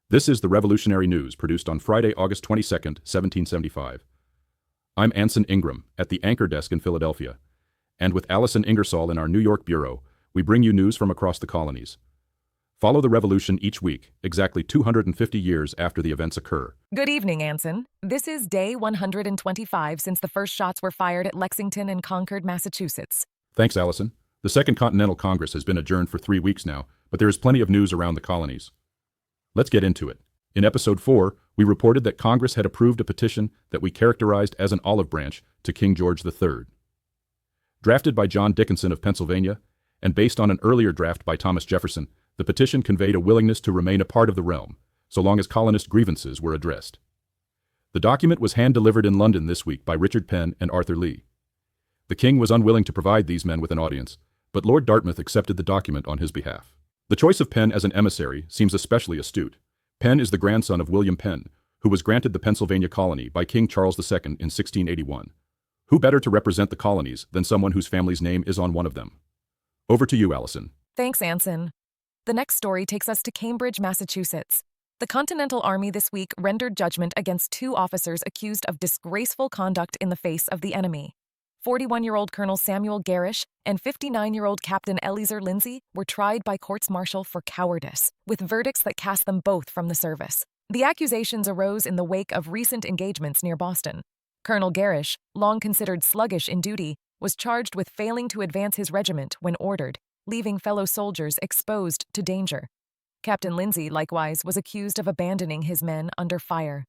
This is the Revolutionary News produced on Friday, August 22nd, 1775. I'm Anson Ingram at the Anchor Desk in Philadelphia, and with Allison Ingersoll in our New York bureau, we bring you news from across the colonies. Follow the revolution each week, exactly 250 years after the events occur. Good evening, Anson. This is day 125 since the first shots were fired at Lexington and Concord, Massachusetts. Thanks, Allison. The Second Continental Congress has been adjourned for 3 weeks now, but there is plenty of news around the colonies. Let's get into it. In Episode 4, we reported that Congress had approved a petition that we characterized as an olive branch to King George III. Drafted by John Dickinson of Pennsylvania, and based on an earlier draft by Thomas Jefferson, the petition conveyed a willingness to remain a part of the realm, so long as colonist grievances were addressed. The document was hand-delivered in London this week by Richard Penn and Arthur Lee. The king was unwilling to provide these men with an audience, but Lord Dartmouth accepted the document on his behalf. The choice of Penn as an emissary seems especially astute. Penn is the grandson of William Penn, who was granted the Pennsylvania colony by King Charles II in 1681. Who better to represent the colonies than someone whose family's name is on one of them? Over to you, Allison. Thanks, Anson. The next story takes us to Cambridge, Massachusetts. The Continental Army this week rendered judgment against 2 officers accused of disgraceful conduct in the face of the enemy. 41-year-old Colonel Samuel Gerrish and 59-year-old Captain Eleazer Lindsey were tried by courts-martial for cowardice, with verdicts that cast them both from the service. The accusations arose in the wake of recent engagements near Boston. Colonel Gerrish, long considered sluggish in duty, was charged with failing to advance his regiment when ordered, leaving fellow soldiers exposed to danger. Captain Lindsey, likewise, was accused of abandoning his men under fire.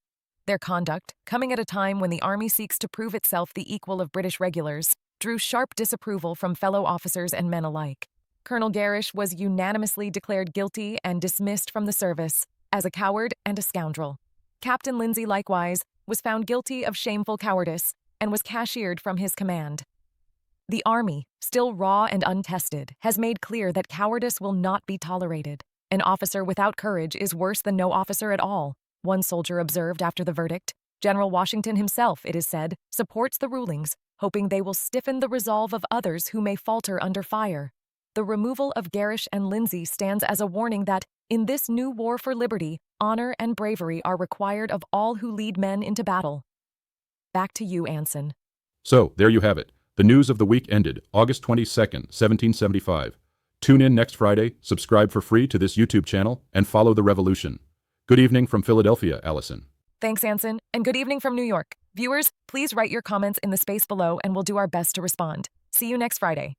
Their conduct, coming at a time when the Army seeks to prove itself the equal of British regulars, drew sharp disapproval from fellow officers and men alike. Colonel Gerrish was unanimously declared guilty and dismissed from the service as a coward and a scoundrel. Captain Lindsey, likewise, was found guilty of shameful cowardice and was cashiered from his command. The Army, still raw and untested, has made clear that cowardice will not be tolerated. An officer without courage is worse than no officer at all, one soldier observed after the verdict. General Washington himself, it is said, supports the rulings, hoping they will stiffen the resolve of others who may falter under fire. The removal of Gerrish and Lindsey stands as a warning that, in this new war for liberty, honor and bravery are required of all who lead men into battle. Back to you, Anson. So, there you have it. The news of the week ended August 22nd, 1775. Tune in next Friday, subscribe for free to this YouTube channel, and follow the revolution. Good evening from Philadelphia, Allison. Thanks, Anson, and good evening from New York. Viewers, please write your comments in the space below and we'll do our best to respond. See you next Friday.